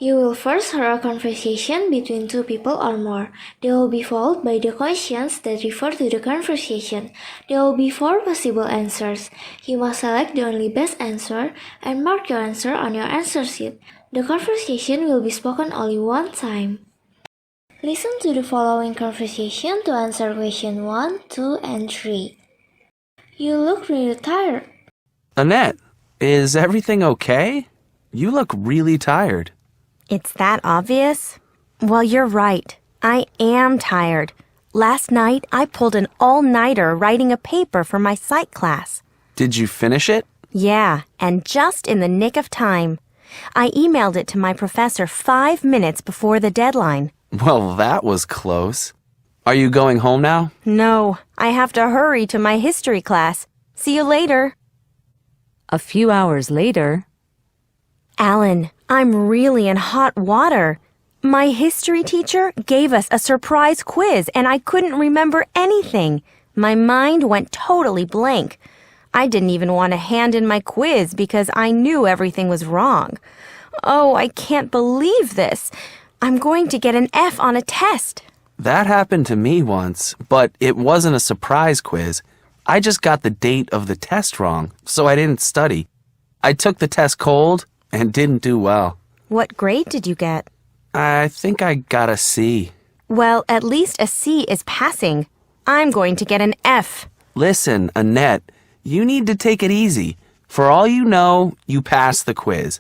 You will first hear a conversation between two people or more. They will be followed by the questions that refer to the conversation. There will be 4 possible answers. You must select the only best answer and mark your answer on your answer sheet. The conversation will be spoken only one time. Listen to the following conversation to answer question 1, 2, and 3. You look really tired. Annette, is everything okay? You look really tired. It's that obvious? Well, you're right. I am tired. Last night, I pulled an all-nighter writing a paper for my psych class. Did you finish it? Yeah, and just in the nick of time. I emailed it to my professor 5 minutes before the deadline. Well, that was close. Are you going home now? No, I have to hurry to my history class. See you later. A few hours later. Alan, I'm really in hot water. My history teacher gave us a surprise quiz and I couldn't remember anything. My mind went totally blank. I didn't even want to hand in my quiz because I knew everything was wrong. Oh, I can't believe this. I'm going to get an F on a test. That happened to me once, but it wasn't a surprise quiz. I just got the date of the test wrong, so I didn't study. I took the test cold and didn't do well. What grade did you get? I think I got a C. Well, at least a C is passing. I'm going to get an F. Listen, Annette, you need to take it easy. For all you know, you passed the quiz.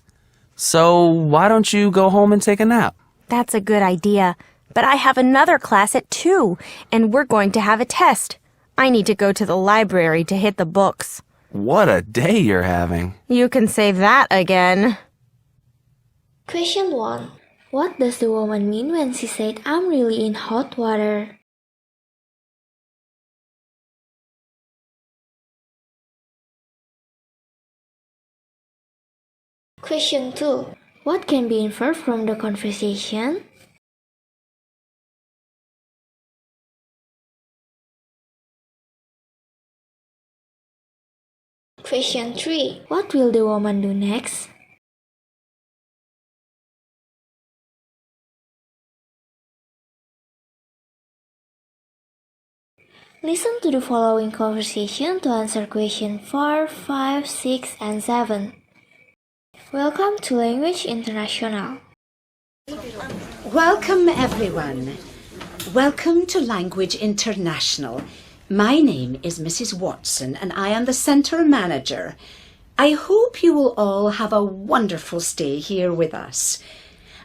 So why don't you go home and take a nap? That's a good idea. But I have another class at 2, and we're going to have a test. I need to go to the library to hit the books. What a day you're having. You can say that again. Question 1. What does the woman mean when she said, "I'm really in hot water"? Question 2. What can be inferred from the conversation? Question 3. What will the woman do next? Listen to the following conversation to answer question 4, 5, 6, and 7. Welcome to Language International. Welcome, everyone. Welcome to Language International. My name is Mrs. Watson, and I am the Centre Manager. I hope you will all have a wonderful stay here with us.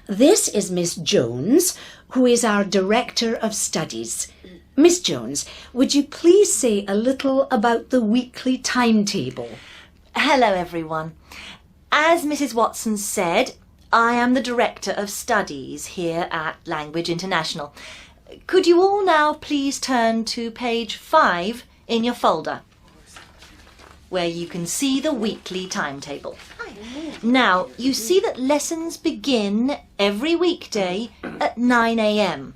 This is Miss Jones, who is our Director of Studies. Miss Jones, would you please say a little about the weekly timetable? Hello, everyone. As Mrs. Watson said, I am the Director of Studies here at Language International. Could you all now please turn to page 5 in your folder, where you can see the weekly timetable. Now, you see that lessons begin every weekday at 9 a.m.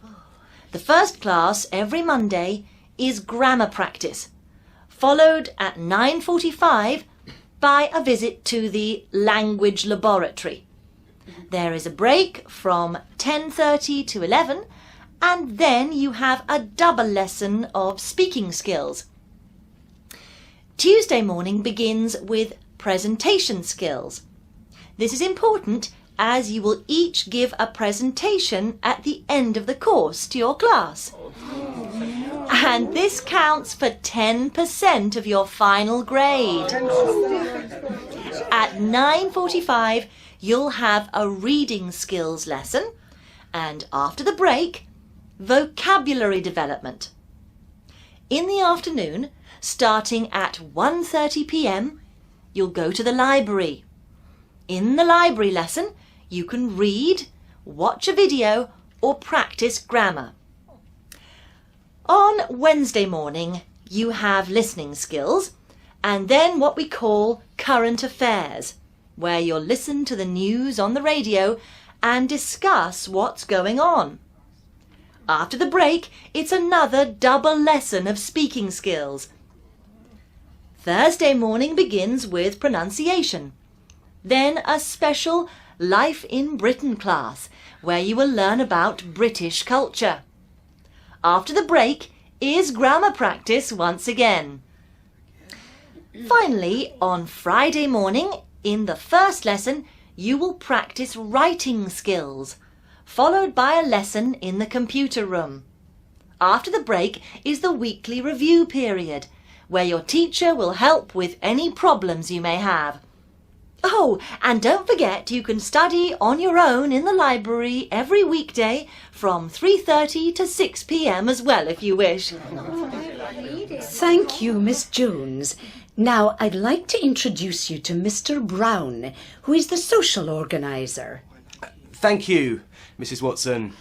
The first class every Monday is grammar practice, followed at 9:45 by a visit to the language laboratory. There is a break from 10:30 to 11, and then you have a double lesson of speaking skills. Tuesday morning begins with presentation skills. This is important as you will each give a presentation at the end of the course to your class. And this counts for 10% of your final grade. At 9:45, you'll have a reading skills lesson, and after the break, vocabulary development. In the afternoon, starting at 1:30 p.m, you'll go to the library. In the library lesson, you can read, watch a video, or practice grammar. On Wednesday morning, you have listening skills, and then what we call current affairs, where you'll listen to the news on the radio and discuss what's going on. After the break, it's another double lesson of speaking skills. Thursday morning begins with pronunciation, then a special Life in Britain class, where you will learn about British culture. After the break is grammar practice once again. Finally, on Friday morning, in the first lesson, you will practice writing skills, followed by a lesson in the computer room. After the break is the weekly review period, where your teacher will help with any problems you may have. Oh, and don't forget you can study on your own in the library every weekday from 3:30 to 6 p.m. as well if you wish. Thank you, Miss Jones. Now, I'd like to introduce you to Mr. Brown, who is the social organizer. Thank you, Mrs. Watson.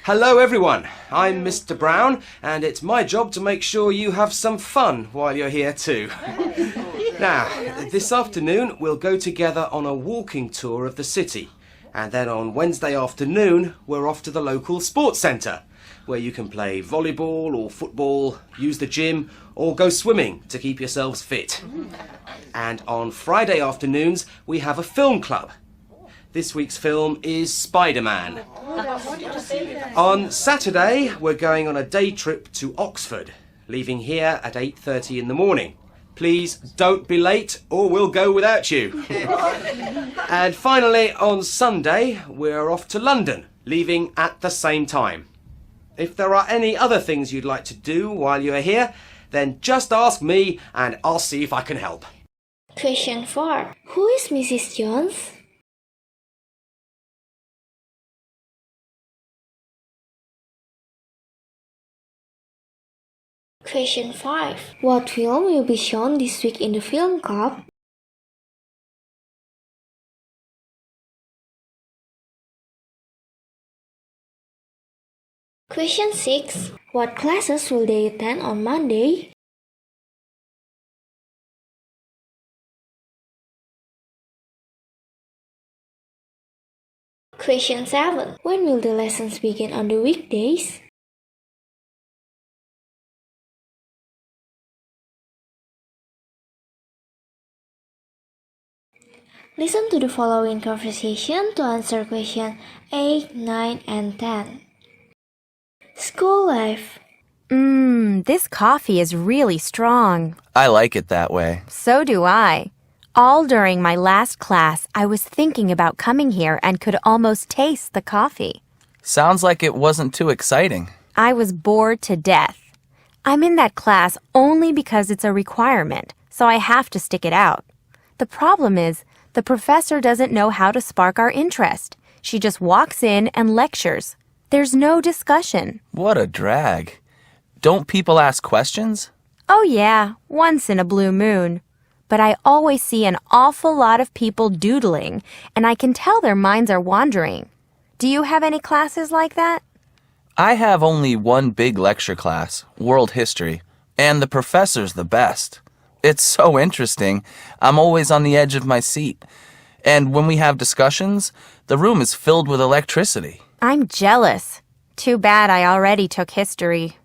Hello, everyone. I'm Mr. Brown, and it's my job to make sure you have some fun while you're here too. Now, this afternoon we'll go together on a walking tour of the city, and then on Wednesday afternoon we're off to the local sports centre, where you can play volleyball or football, use the gym, or go swimming to keep yourselves fit. And on Friday afternoons we have a film club. This week's film is Spider-Man. On Saturday, we're going on a day trip to Oxford, leaving here at 8:30 in the morning. Please don't be late or we'll go without you. And finally, on Sunday, we're off to London, leaving at the same time. If there are any other things you'd like to do while you're here, then just ask me and I'll see if I can help. Question 4. Who is Mrs. Jones? Question 5. What film will be shown this week in the film club? Question 6. What classes will they attend on Monday? Question 7. When will the lessons begin on the weekdays? Listen to the following conversation to answer question 8, 9, and 10. School life. This coffee is really strong. I like it that way. So do I. All during my last class, I was thinking about coming here and could almost taste the coffee. Sounds like it wasn't too exciting. I was bored to death. I'm in that class only because it's a requirement, so I have to stick it out. The problem is, the professor doesn't know how to spark our interest. She just walks in and lectures. There's no discussion. What a drag. Don't people ask questions? Oh yeah, once in a blue moon. But I always see an awful lot of people doodling, and I can tell their minds are wandering. Do you have any classes like that? I have only one big lecture class, World History, and the professor's the best. It's so interesting. I'm always on the edge of my seat. And when we have discussions, the room is filled with electricity. I'm jealous. Too bad I already took history.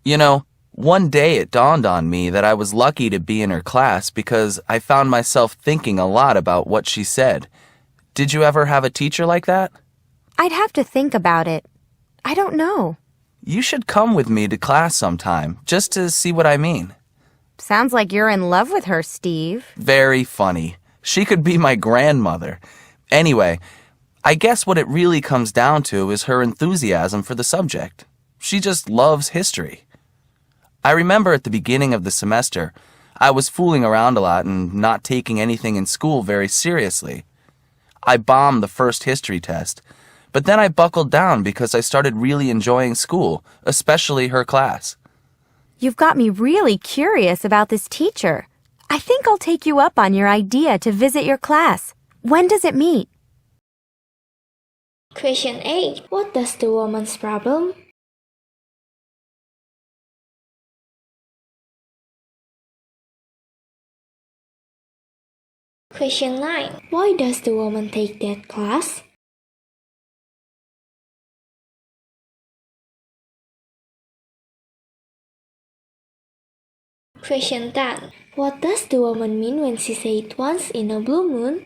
You know, one day it dawned on me that I was lucky to be in her class because I found myself thinking a lot about what she said. Did you ever have a teacher like that? I'd have to think about it. I don't know. You should come with me to class sometime, just to see what I mean. Sounds like you're in love with her, Steve. Very funny. She could be my grandmother. Anyway, I guess what it really comes down to is her enthusiasm for the subject. She just loves history. I remember at the beginning of the semester, I was fooling around a lot and not taking anything in school very seriously. I bombed the first history test, but then I buckled down because I started really enjoying school, especially her class. You've got me really curious about this teacher. I think I'll take you up on your idea to visit your class. When does it meet? Question 8. What does the woman's problem? Question 9. Why does the woman take that class? Question 10. What does the woman mean when she said once in a blue moon?